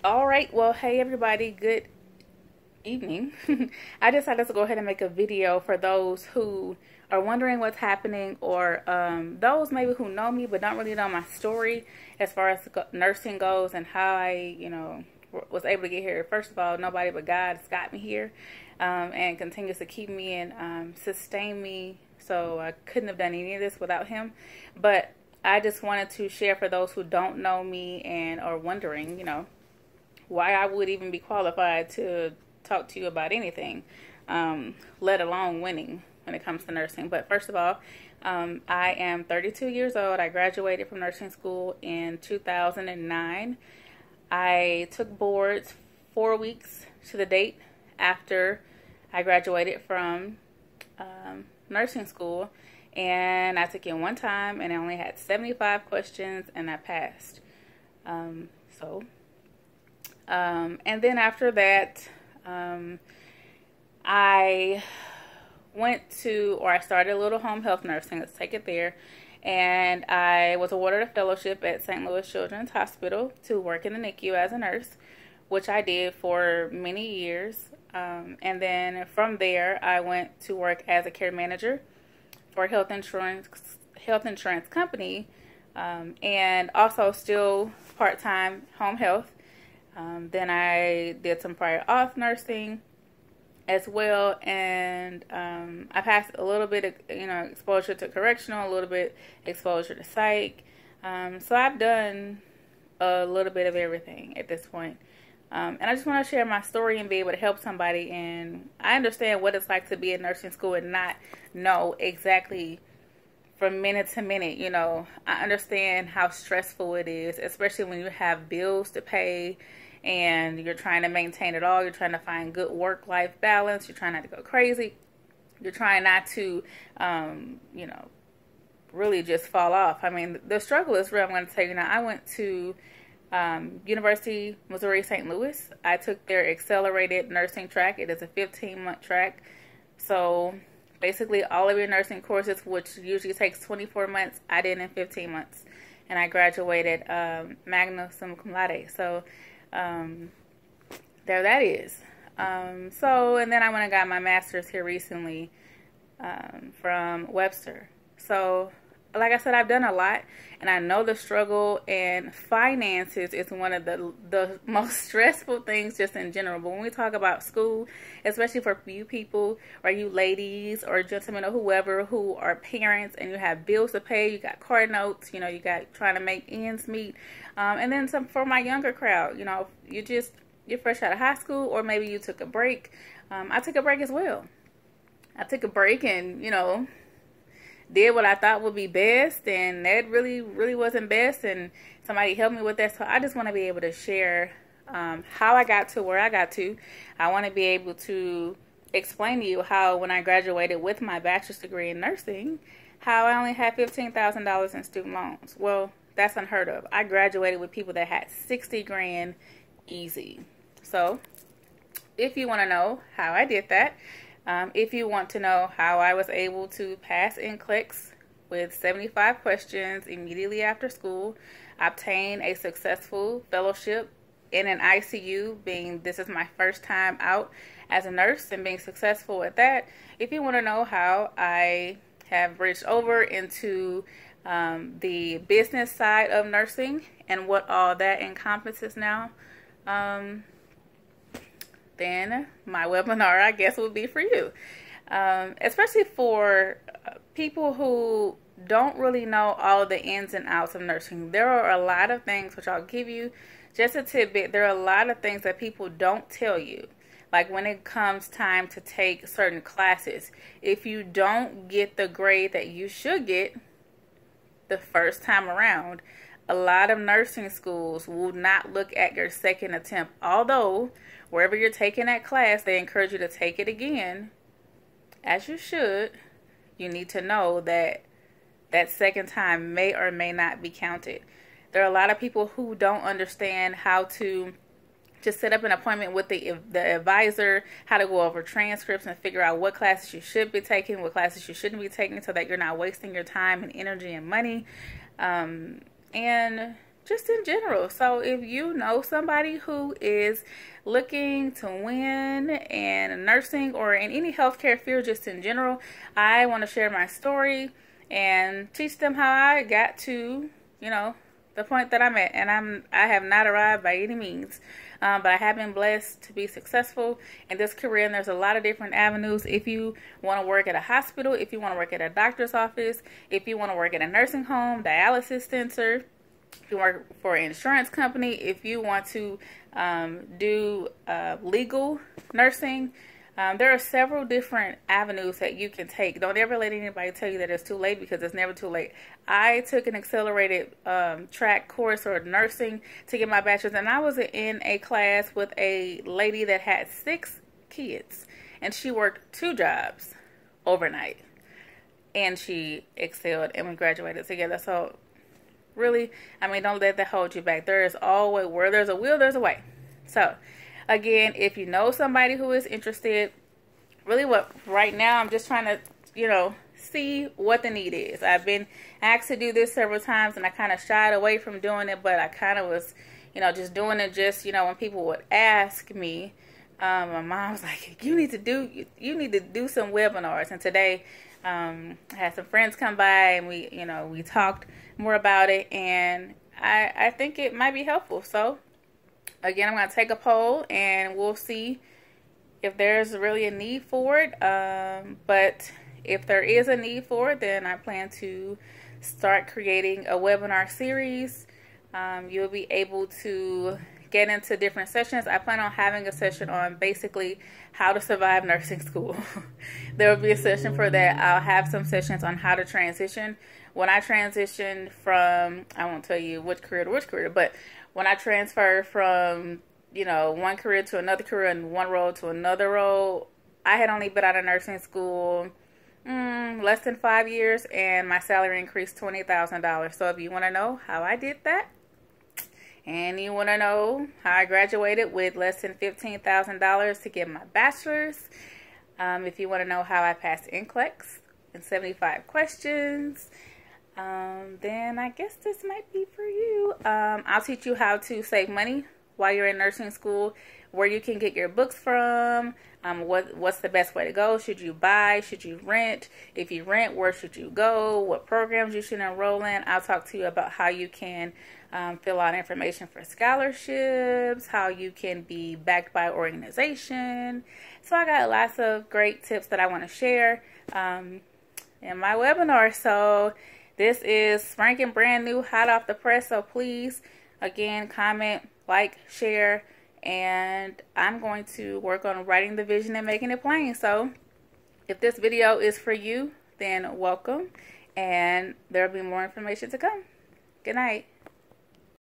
All right, well, hey everybody, good evening. I decided to go ahead and make a video for those who are wondering what's happening, or those maybe who know me but don't really know my story as far as nursing goes and how I, was able to get here. First of all, nobody but God has got me here and continues to keep me and sustain me. So I couldn't have done any of this without him. But I just wanted to share for those who don't know me and are wondering, why I would even be qualified to talk to you about anything, let alone winning when it comes to nursing. But first of all, I am 32 years old. I graduated from nursing school in 2009. I took boards 4 weeks to the date after I graduated from nursing school, and I took it one time, and I only had 75 questions, and I passed. And then after that, I I started a little home health nursing, let's take it there, and I was awarded a fellowship at St. Louis Children's Hospital to work in the NICU as a nurse, which I did for many years. And then from there, I went to work as a care manager for a health insurance company, and also still part-time home health. Then I did some prior auth nursing as well, and I've had a little bit of exposure to correctional, a little bit exposure to psych. So I've done a little bit of everything at this point. And I just want to share my story and be able to help somebody. And I understand what it's like to be in nursing school and not know exactly from minute to minute. I understand how stressful it is, especially when you have bills to pay and you're trying to maintain it all. You're trying to find good work-life balance. You're trying not to go crazy. You're trying not to, really just fall off. I mean, the struggle is real. I'm going to tell you now. I went to University Missouri St. Louis. I took their accelerated nursing track. It is a 15-month track. So basically all of your nursing courses, which usually takes 24 months, I did in 15 months. And I graduated magna cum laude. So there that is. And then I went and got my master's here recently from Webster. So like I said, I've done a lot, and I know the struggle, and finances is one of the most stressful things just in general. But when we talk about school, especially for you people, or you ladies or gentlemen or whoever who are parents and you have bills to pay, you got car notes, you got trying to make ends meet. And then some for my younger crowd, you're fresh out of high school, or maybe you took a break. I took a break as well. I took a break and, did what I thought would be best, and that really wasn't best, and somebody helped me with that. So I just want to be able to share how I got to where I got to. I want to be able to explain to you how, when I graduated with my bachelor's degree in nursing, how I only had $15,000 in student loans. Well, that's unheard of. I graduated with people that had 60 grand easy. So if you want to know how I did that, if you want to know how I was able to pass NCLEX with 75 questions immediately after school, obtain a successful fellowship in an ICU, being this is my first time out as a nurse and being successful at that. If you want to know how I have bridged over into the business side of nursing and what all that encompasses now, then my webinar, I guess, would be for you. Especially for people who don't really know all the ins and outs of nursing. There are a lot of things, which I'll give you just a tidbit. There are a lot of things that people don't tell you. Like when it comes time to take certain classes, if you don't get the grade that you should get the first time around, a lot of nursing schools will not look at your second attempt. Although, wherever you're taking that class, they encourage you to take it again, as you should. You need to know that that second time may or may not be counted. There are a lot of people who don't understand how to just set up an appointment with the advisor, how to go over transcripts and figure out what classes you should be taking, what classes you shouldn't be taking, so that you're not wasting your time and energy and money. And just in general. So if you know somebody who is looking to win in nursing or in any healthcare field, just in general, I want to share my story and teach them how I got to, you know, the point that I'm at. And I have not arrived by any means, but I have been blessed to be successful in this career. And there's a lot of different avenues. If you want to work at a hospital, if you want to work at a doctor's office, if you want to work at a nursing home, dialysis center, if you work for an insurance company, if you want to do legal nursing, there are several different avenues that you can take. Don't ever let anybody tell you that it's too late, because it's never too late. I took an accelerated track course or nursing to get my bachelor's, and I was in a class with a lady that had 6 kids, and she worked 2 jobs overnight, and she excelled, and we graduated together. So really, I mean, don't let that hold you back. There is always, where there's a will, there's a way. So again, if you know somebody who is interested, really what right now, I'm just trying to, you know, see what the need is. I've been asked to do this several times, and I kind of shied away from doing it, but I kind of was, you know, just doing it just, you know, when people would ask me. My mom was like, you need to do some webinars. And today, I had some friends come by, and we talked more about it, and I think it might be helpful. So again, I'm going to take a poll, and we'll see if there's really a need for it. But if there is a need for it, then I plan to start creating a webinar series. You'll be able to get into different sessions. I plan on having a session on basically how to survive nursing school. There will be a session for that. I'll have some sessions on how to transition. When I transitioned from, I won't tell you which career to which career, but when I transferred from, you know, one career to another career and one role to another role, I had only been out of nursing school less than 5 years, and my salary increased $20,000. So if you want to know how I did that, and you want to know how I graduated with less than $15,000 to get my bachelor's, if you want to know how I passed NCLEX in 75 questions, then I guess this might be for you. I'll teach you how to save money while you're in nursing school, where you can get your books from, what's the best way to go. Should you buy? Should you rent? If you rent, where should you go? What programs you should enroll in? I'll talk to you about how you can fill out information for scholarships, how you can be backed by organization. So I got lots of great tips that I want to share in my webinar. So this is spanking brand new, hot off the press. So please, again, comment, like, share, and I'm going to work on writing the vision and making it plain. So if this video is for you, then welcome, and there'll be more information to come. Good night.